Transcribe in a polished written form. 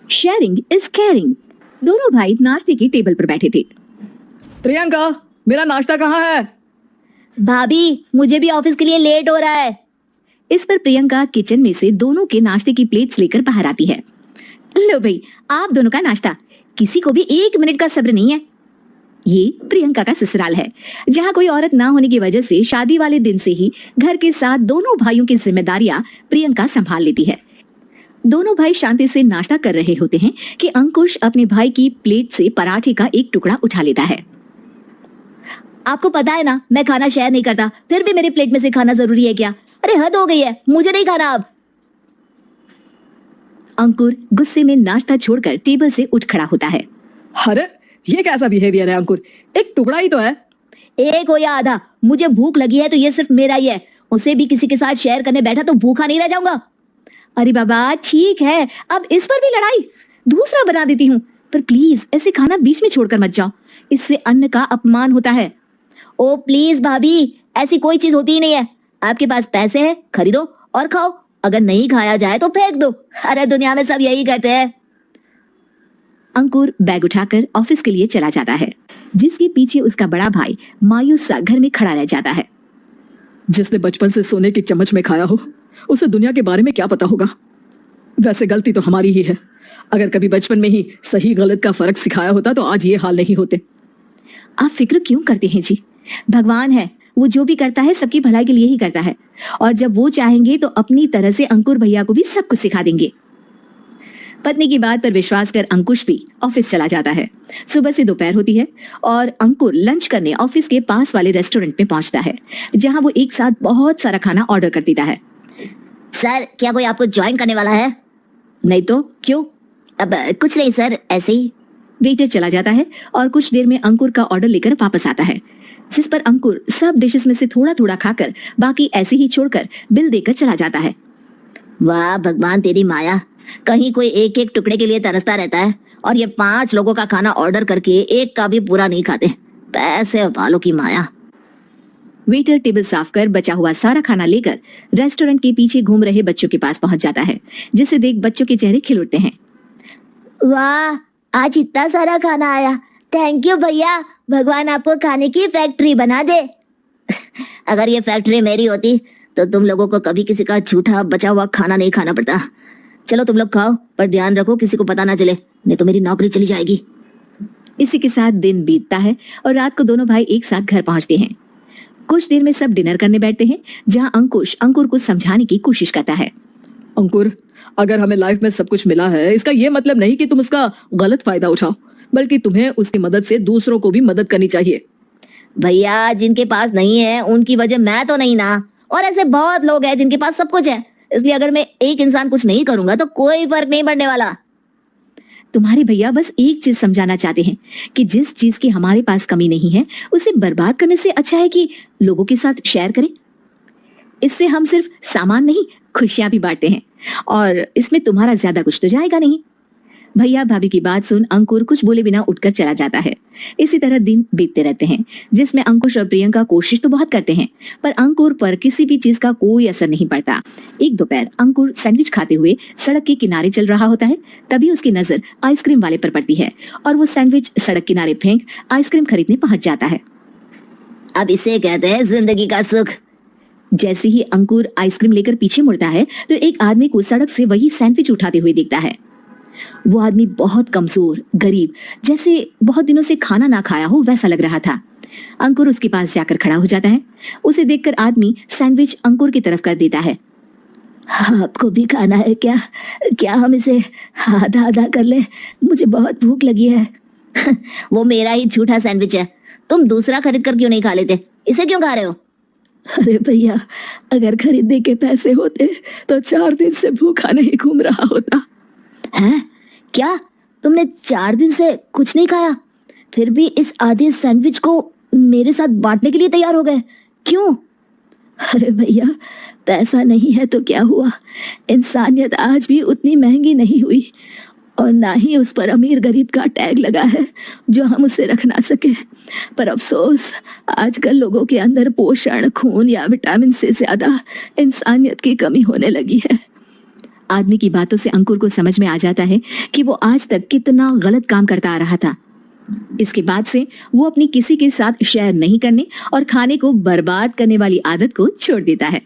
Sharing is caring. दोनों भाई नाश्ते की टेबल पर बैठे थे। प्रियंका, मेरा नाश्ता कहाँ है? भाभी, मुझे भी ऑफिस के लिए लेट हो रहा है। इस पर प्रियंका किचन में से दोनों के नाश्ते की प्लेट्स लेकर बाहर आती है। लो भाई, आप दोनों का नाश्ता। किसी को भी 1 मिनट का सब्र नहीं है। ये प्रियंका का ससुराल है, जहाँ कोई औरत ना होने की वजह से शादी वाले दिन से ही घर के साथ दोनों भाइयों की जिम्मेदारियां प्रियंका संभाल लेती है। दोनों भाई शांति से नाश्ता कर रहे होते हैं कि अंकुश अपने भाई की प्लेट से पराठे का एक टुकड़ा उठा लेता है। आपको पता है ना, मैं खाना शेयर नहीं करता, फिर भी मेरी प्लेट में से खाना जरूरी है क्या? अरे हद हो गई है, मुझे नहीं खाना अब। अंकुर गुस्से में नाश्ता छोड़कर टेबल से उठ खड़ा होता है। अरे ये कैसा बिहेवियर है अंकुर? एक टुकड़ा ही तो है। एक हो या आधा, मुझे भूख लगी है तो ये सिर्फ मेरा ही है। उसे भी किसी के साथ शेयर करने बैठा तो भूखा नहीं रह जाऊंगा। अरे बाबा ठीक है, अब इस पर भी लड़ाई। दूसरा बना देती हूँ, पर प्लीज ऐसे खाना बीच में छोड़कर मत जाओ, इससे अन्न का अपमान होता है। ओ प्लीज भाभी, ऐसी कोई चीज होती ही नहीं है। आपके पास पैसे हैं, खरीदो और खाओ। अगर नहीं खाया जाए तो फेंक दो। अरे दुनिया में सब यही करते हैं। अंकुर बैग उठाकर ऑफिस के लिए चला जाता है, जिसके पीछे उसका बड़ा भाई मायूस सा घर में खड़ा रह जाता है। जिसने बचपन से सोने की चम्मच में खाया हो, उसे दुनिया के बारे में क्या पता होगा। वैसे गलती तो हमारी ही है। अगर कभी बचपन में ही सही गलत का फर्क सिखाया होता तो आज ये हाल नहीं होते। आप फिक्र क्यों करते हैं जी? भगवान है, वो जो भी करता है सबकी भलाई के लिए ही करता है, और जब वो चाहेंगे तो अपनी तरह से अंकुर भैया को भी सब कुछ सिखा देंगे। पत्नी की बात पर विश्वास कर अंकुश भी ऑफिस चला जाता है। सुबह से दोपहर होती है और अंकुर लंच करने ऑफिस के पास वाले रेस्टोरेंट में पहुंचता है, जहां वो एक साथ बहुत सारा खाना ऑर्डर कर देता है। सर, क्या कोई आपको ज्वाइन करने वाला है? नहीं तो क्यों? अब कुछ नहीं सर, ऐसे ही। वेटर चला जाता है और कुछ देर में अंकुर का ऑर्डर लेकर वापस आता है, जिस पर अंकुर सब डिशेस में से थोड़ा थोड़ा खाकर बाकी ऐसे ही छोड़कर बिल देकर चला जाता है। वाह भगवान, तेरी माया। कहीं कोई एक एक टुकड़े के लिए तरसता रहता है और ये 5 लोगों का खाना ऑर्डर करके एक का भी पूरा नहीं खाते। पैसे वालों की माया। वेटर टेबल साफ कर बचा हुआ सारा खाना लेकर रेस्टोरेंट के पीछे घूम रहे बच्चों के पास पहुंच जाता है, जिसे देख बच्चों के चेहरे खिल उठते हैं। वाह, आज इतना सारा खाना आया। थैंक यू भैया, भगवान आपको खाने की फैक्ट्री बना दे। अगर ये फैक्ट्री मेरी होती तो तुम लोगों को कभी किसी का झूठा बचा हुआ खाना नहीं खाना पड़ता। चलो तुम लोग खाओ, पर ध्यान रखो किसी को पता ना चले, नहीं तो मेरी नौकरी चली जाएगी। इसी के साथ दिन बीतता है और रात को दोनों भाई एक साथ घर पहुंचते हैं। कुछ देर में सब डिनर करने बैठते हैं, जहां अंकुश अंकुर को समझाने की कोशिश करता है। अंकुर, अगर हमें लाइफ में सब कुछ मिला है, इसका ये मतलब नहीं कि तुम उसका गलत फायदा उठाओ, बल्कि तुम्हें उसकी मदद से दूसरों को भी मदद करनी चाहिए। भैया, जिनके पास नहीं है उनकी वजह मैं तो नहीं ना, और ऐसे बहुत लोग हैं जिनके पास सब कुछ है। इसलिए अगर मैं एक इंसान कुछ नहीं करूंगा तो कोई फर्क नहीं पड़ने वाला। तुम्हारे भैया बस एक चीज समझाना चाहते हैं कि जिस चीज की हमारे पास कमी नहीं है, उसे बर्बाद करने से अच्छा है कि लोगों के साथ शेयर करें। इससे हम सिर्फ सामान नहीं, खुशियां भी बांटते हैं, और इसमें तुम्हारा ज्यादा कुछ तो जाएगा नहीं। भैया भाभी की बात सुन अंकुर कुछ बोले बिना उठकर चला जाता है। इसी तरह दिन बीतते रहते हैं, जिसमें अंकुश और प्रियंका कोशिश तो बहुत करते हैं, पर अंकुर पर किसी भी चीज का कोई असर नहीं पड़ता। एक दोपहर अंकुर सैंडविच खाते हुए सड़क के किनारे चल रहा होता है। तभी उसकी नजर आइसक्रीम वाले पर पड़ती है और वो सैंडविच सड़क किनारे फेंक आइसक्रीम खरीदने पहुंच जाता है। अब इसे कहते हैं जिंदगी का सुख। जैसे ही अंकुर आइसक्रीम लेकर पीछे मुड़ता है तो एक आदमी को सड़क से वही सैंडविच उठाते हुए दिखता है। वो आदमी बहुत कमजोर, गरीब, जैसे बहुत दिनों से खाना ना खाया हो वैसा लग रहा था। अंकुर उसके पास जाकर खड़ा हो जाता है। उसे देखकर आदमी सैंडविच अंकुर की तरफ कर देता है। आपको भी खाना है क्या? क्या हम इसे आधा आधा कर ले? मुझे बहुत भूख लगी है। वो मेरा ही झूठा सैंडविच है, तुम दूसरा खरीद कर क्यों नहीं खा लेते? इसे क्यों खा रहे हो? अरे भैया, अगर खरीदने के पैसे होते तो 4 दिन से भूखा नहीं घूम रहा होता। हैं? क्या तुमने 4 दिन से कुछ नहीं खाया, फिर भी इस आधे सैंडविच को मेरे साथ बांटने के लिए तैयार हो गए? क्यों? अरे भैया, पैसा नहीं है तो क्या हुआ, इंसानियत आज भी उतनी महंगी नहीं हुई, और ना ही उस पर अमीर गरीब का टैग लगा है जो हम उसे रख ना सके। पर अफसोस, आजकल लोगों के अंदर पोषण, खून या विटामिन से ज्यादा इंसानियत की कमी होने लगी है। आदमी की बातों से अंकुर को समझ में आ जाता है कि वो आज तक कितना गलत काम करता आ रहा था। इसके बाद से वो अपनी किसी के साथ शेयर नहीं करने और खाने को बर्बाद करने वाली आदत को छोड़ देता है।